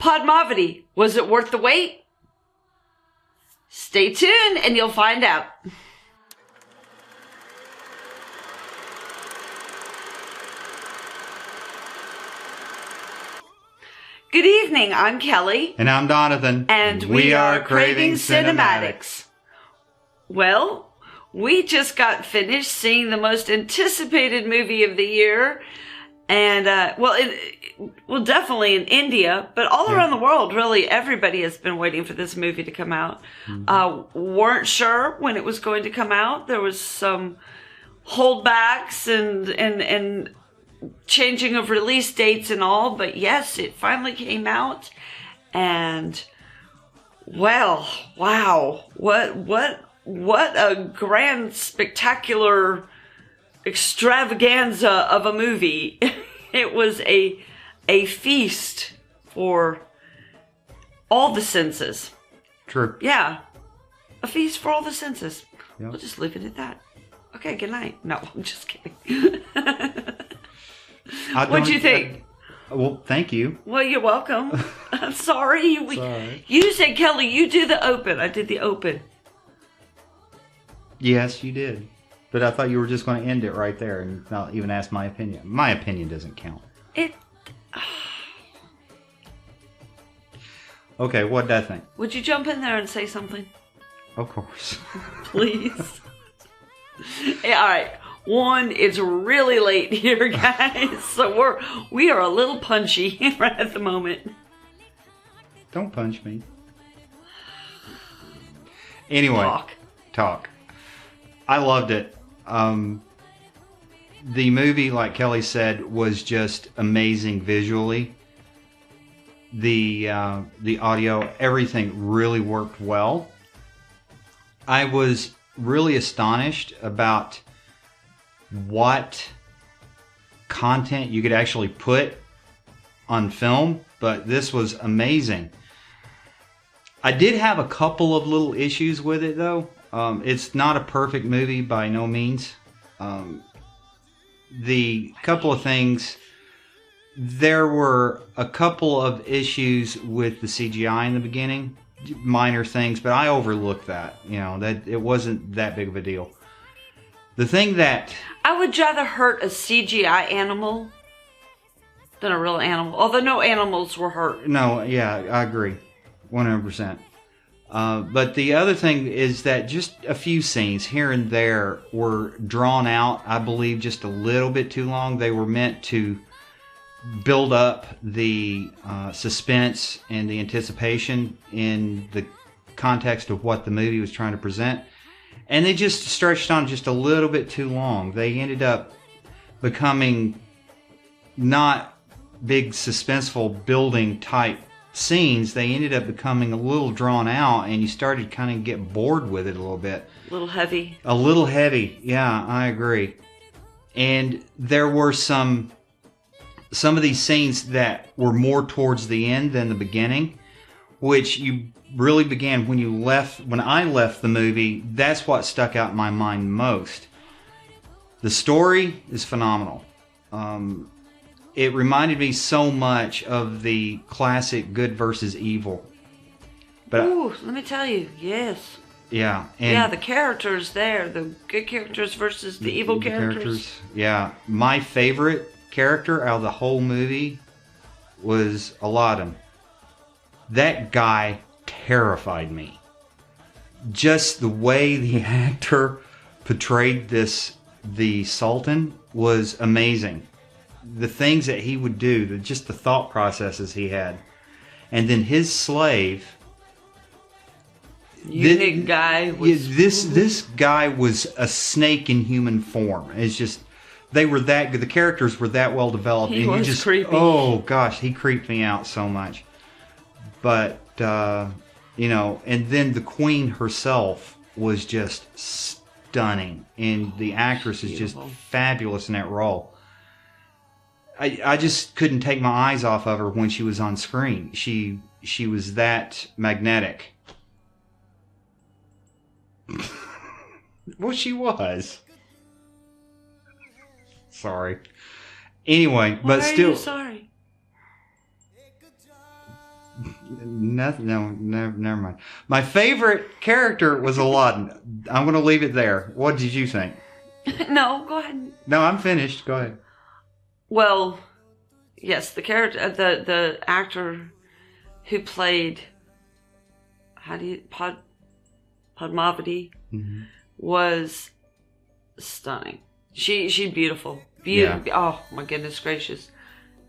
Padmavati, was it worth the wait? Stay tuned and you'll find out. Good evening, I'm Kelly. And I'm Donathan. And we are Craving Cinematics. Well, we just got finished seeing the most anticipated movie of the year. And, well, definitely in India, but all around the world, really, everybody has been waiting for this movie to come out. Weren't sure when it was going to come out. There was some holdbacks and changing of release dates and all, but yes, it finally came out. And, well, wow, what a grand, spectacular extravaganza of a movie. It was a feast for all the senses. True. Yeah. A feast for all the senses. Yep. We'll just leave it at that. Okay, good night. No, I'm just kidding. What'd you think? Well, thank you. Well, you're welcome. I'm sorry. Sorry. You said, Kelly, you do the open. I did the open. Yes, you did. But I thought you were just going to end it right there and not even ask my opinion. My opinion doesn't count. Okay, what did I think? Would you jump in there and say something? Of course. Please. Yeah, all right. One, it's really late here, guys. So we are a little punchy right at the moment. Don't punch me. Anyway. Talk. I loved it. The movie, like Kelly said, was just amazing visually. The audio, everything really worked well. I was really astonished about what content you could actually put on film, but this was amazing. I did have a couple of little issues with it, though. It's not a perfect movie by no means. The couple of things, there were a couple of issues with the CGI in the beginning, minor things, but I overlooked that. That it wasn't that big of a deal. The thing that I would rather hurt a CGI animal than a real animal, although no animals were hurt. No, yeah, I agree, 100%. But the other thing is that just a few scenes here and there were drawn out, I believe, just a little bit too long. They were meant to build up the suspense and the anticipation in the context of what the movie was trying to present. And they just stretched on just a little bit too long. They ended up becoming not big suspenseful building type scenes. They ended up becoming a little drawn out, and you started kind of get bored with it a little bit. A little heavy. A little heavy, yeah, I agree. And there were some of these scenes that were more towards the end than the beginning, which you really began when I left the movie. That's what stuck out in my mind most. The story is phenomenal. It reminded me so much of the classic good versus evil. But ooh, let me tell you, yes. Yeah. And the characters there, the good characters versus the evil characters. Yeah. My favorite character out of the whole movie was Alauddin. That guy terrified me. Just the way the actor portrayed the Sultan was amazing. The things that he would do, just the thought processes he had. And then his slave, eunuch guy was, this guy was a snake in human form. It's just, they were that good. The characters were that well developed. He was creepy. Oh gosh, he creeped me out so much. But and then the queen herself was just stunning, and the actress is just fabulous in that role. I just couldn't take my eyes off of her when she was on screen. She was that magnetic. Well, she was. Sorry. Anyway, but still. Are you sorry? Nothing. No, never mind. My favorite character was Alauddin. I'm going to leave it there. What did you think? No, go ahead. No, I'm finished. Go ahead. Well, yes, the character, the actor who played Padmavati was stunning. She's beautiful. Oh my goodness gracious,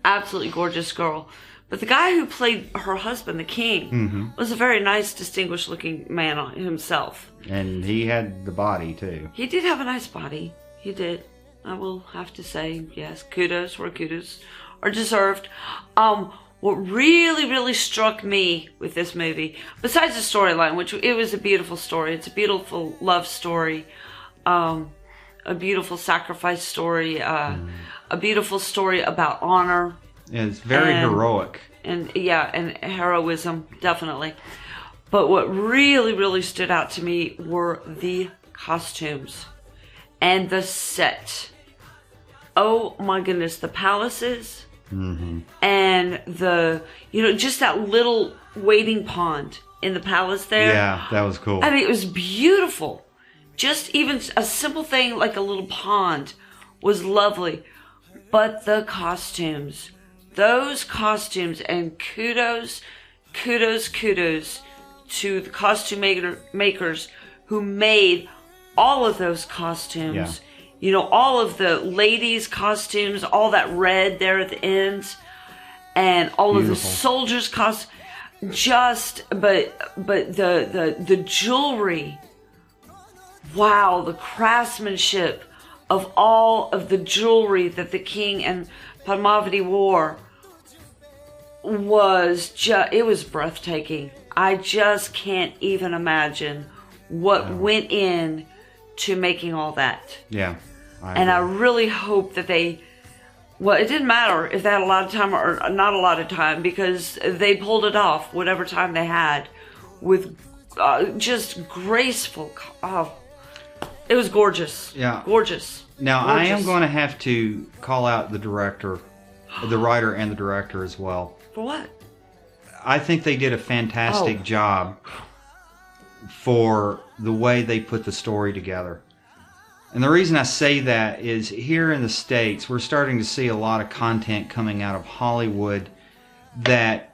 absolutely gorgeous girl. But the guy who played her husband, the king, was a very nice, distinguished-looking man himself. And he had the body too. He did have a nice body. He did. I will have to say, yes, kudos where kudos are deserved. What really, really struck me with this movie, besides the storyline, which it was a beautiful story. It's a beautiful love story, a beautiful sacrifice story, a beautiful story about honor. It's very heroic. And heroism, definitely. But what really, really stood out to me were the costumes and the set. Oh my goodness, the palaces and just that little waiting pond in the palace there. Yeah, that was cool. I mean, it was beautiful. Just even a simple thing like a little pond was lovely. But the costumes, those costumes, and kudos to the costume makers who made all of those costumes. Yeah. You know, all of the ladies' costumes, all that red there at the ends, and all of the soldiers' costumes. But the jewelry. Wow, the craftsmanship of all of the jewelry that the king and Padmavati wore it was breathtaking. I just can't even imagine what went in to making all that. Yeah. I really hope that it didn't matter if they had a lot of time or not a lot of time, because they pulled it off whatever time they had with just graceful. Oh, it was gorgeous. Yeah. Gorgeous. Now, gorgeous. I am going to have to call out the director, the writer and the director as well. For what? I think they did a fantastic job for the way they put the story together. And the reason I say that is here in the States, we're starting to see a lot of content coming out of Hollywood that,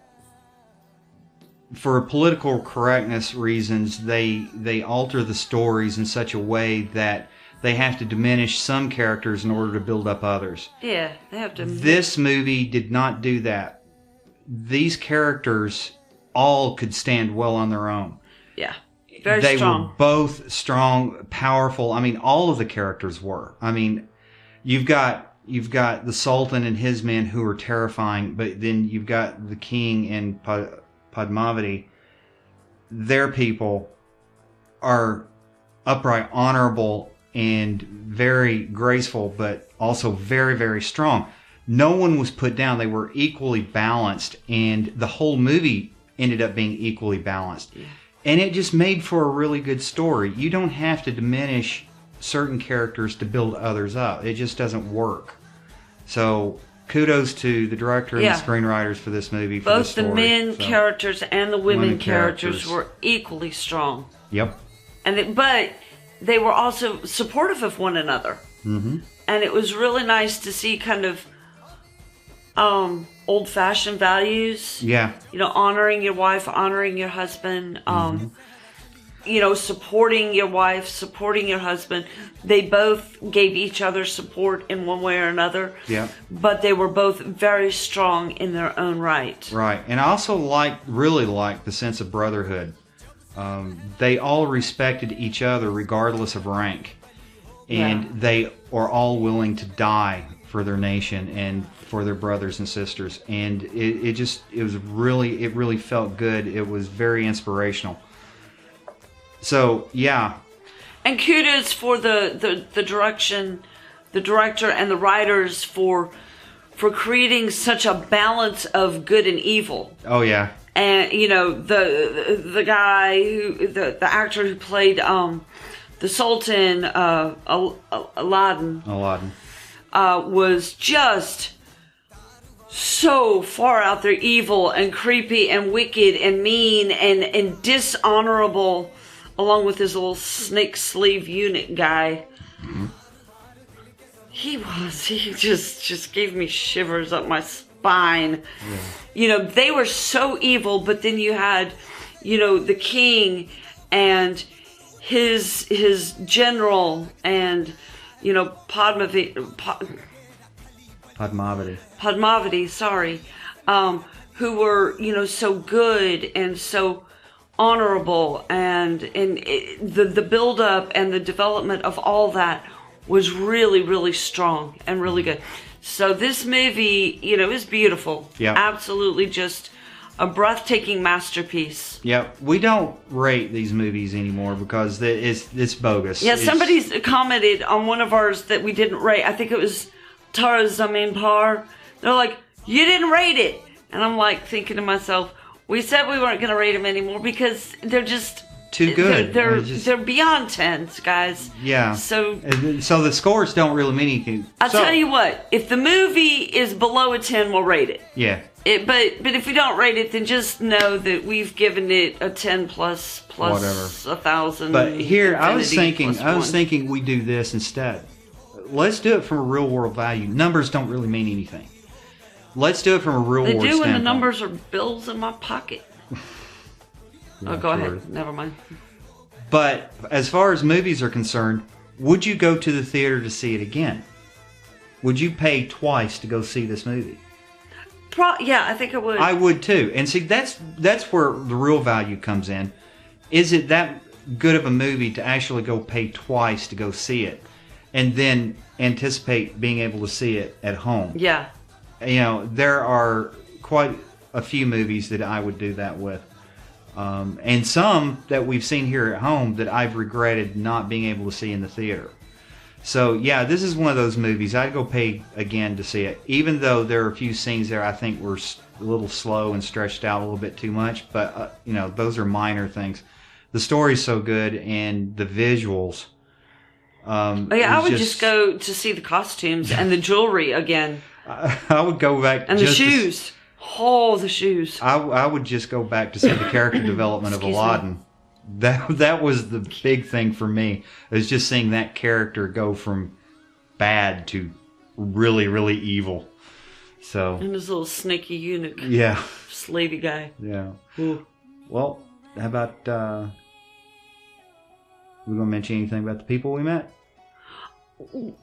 for political correctness reasons, they alter the stories in such a way that they have to diminish some characters in order to build up others. Yeah, they have to. This movie did not do that. These characters all could stand well on their own. Yeah. Very strong. They were both strong, powerful. I mean, all of the characters were. I mean, you've got the Sultan and his men who are terrifying, but then you've got the king and Padmavati. Their people are upright, honorable, and very graceful, but also very, very strong. No one was put down. They were equally balanced, and the whole movie ended up being equally balanced. Yeah. And it just made for a really good story. You don't have to diminish certain characters to build others up. It just doesn't work. So kudos to the director and the screenwriters for this movie. For both the men characters and the women characters were equally strong. Yep. But they were also supportive of one another. Mm-hmm. And it was really nice to see kind of old-fashioned values. Yeah. You know, honoring your wife, honoring your husband, you know, supporting your wife, supporting your husband. They both gave each other support in one way or another. Yeah. But they were both very strong in their own right. Right. And I also really liked the sense of brotherhood. They all respected each other regardless of rank. And they are all willing to die for their nation and for their brothers and sisters. And it really felt good. It was very inspirational. So, yeah. And kudos for the direction, the director and the writers for creating such a balance of good and evil. Oh, yeah. And, you know, the guy the actor who played the Sultan, Alauddin, Alauddin. was just so far out there evil and creepy and wicked and mean and dishonorable, along with his little snake sleeve eunuch guy. Mm-hmm. He just gave me shivers up my spine. Yeah. You know, they were so evil, but then you had, you know, the king and his general and, you know, Padmavati, sorry, who were, you know, so good and so honorable, and the build up and the development of all that was really, really strong and really good. So this movie, you know, is beautiful. Yeah, absolutely, just a breathtaking masterpiece. Yeah, we don't rate these movies anymore because it's bogus. Yeah, somebody's commented on one of ours that we didn't rate. I think it was Tara Zamin Par. They're like, you didn't rate it. And I'm like thinking to myself, we said we weren't going to rate them anymore because they're just too good. They're beyond 10s, guys. Yeah. So the scores don't really mean anything. I'll tell you what, if the movie is below a 10, we'll rate it. Yeah. But if we don't rate it, then just know that we've given it a 10 plus whatever, 1,000. But here, I was thinking we do this instead. Let's do it from a real world value. Numbers don't really mean anything. Let's do it from a real world standpoint. They do when the numbers are bills in my pocket. Yeah, go ahead. Never mind. But as far as movies are concerned, would you go to the theater to see it again? Would you pay twice to go see this movie? Yeah, I think I would. I would too. And see, that's where the real value comes in. Is it that good of a movie to actually go pay twice to go see it, and then anticipate being able to see it at home? Yeah. You know, there are quite a few movies that I would do that with. And some that we've seen here at home that I've regretted not being able to see in the theater. So, yeah, this is one of those movies I'd go pay again to see it, even though there are a few scenes there I think were a little slow and stretched out a little bit too much. But, you know, those are minor things. The story's so good, and the visuals. I would just go to see the costumes and the jewelry again. I would go back. And the shoes. Oh, the shoes. I would just go back to see the character development of Alauddin. That was the big thing for me. It was just seeing that character go from bad to really, really evil. So. And his little snaky eunuch. Yeah. Slavey guy. Yeah. Ooh. Well, how about, we going to mention anything about the people we met?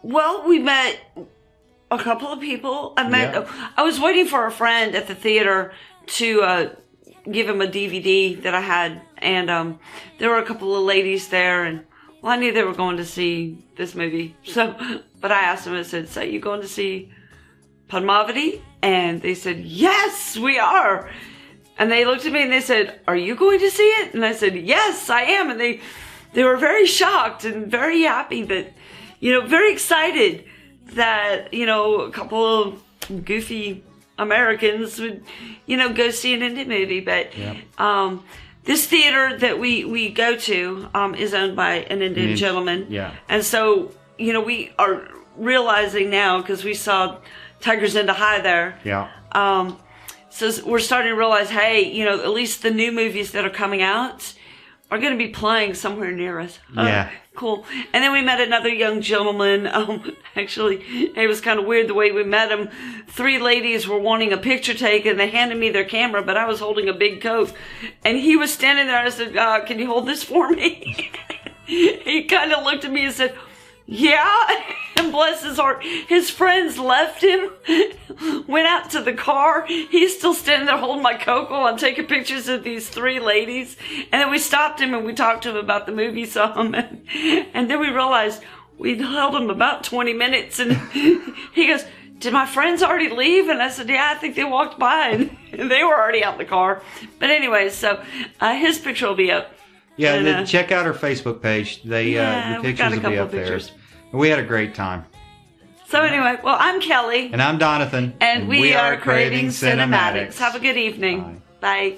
Well, we met a couple of people. I was waiting for a friend at the theater to give him a DVD that I had, and there were a couple of ladies there, and I knew they were going to see this movie. So, but I asked them, I said, "So you going to see Padmavati?" And they said, "Yes, we are." And they looked at me and they said, "Are you going to see it?" And I said, "Yes, I am." And they were very shocked and very happy that, you know, very excited that, you know, a couple of goofy Americans would, you know, go see an indie movie. But this theater that we go to is owned by an Indian gentleman. Yeah. And so, you know, we are realizing now, because we saw Tigers in the High there. Yeah. So we're starting to realize, hey, you know, at least the new movies that are coming out are going to be playing somewhere near us. Yeah. Cool. And then we met another young gentleman. Actually, it was kind of weird the way we met him. 3 ladies were wanting a picture taken. They handed me their camera, but I was holding a big coat. And he was standing there. I said, "Can you hold this for me?" He kind of looked at me and said, "Yeah." And bless his heart, his friends left him, went out to the car. He's still standing there holding my coat while I'm taking pictures of these 3 ladies. And then we stopped him and we talked to him about the movie some. And then we realized we'd held him about 20 minutes. And he goes, "Did my friends already leave?" And I said, "Yeah, I think they walked by." And they were already out in the car. But anyway, so his picture will be up. Yeah, and then check out our Facebook page. The pictures will be up there. We had a great time. So anyway, well, I'm Kelly. And I'm Donathan. And we are Craving Cinematics. Have a good evening. Bye. Bye.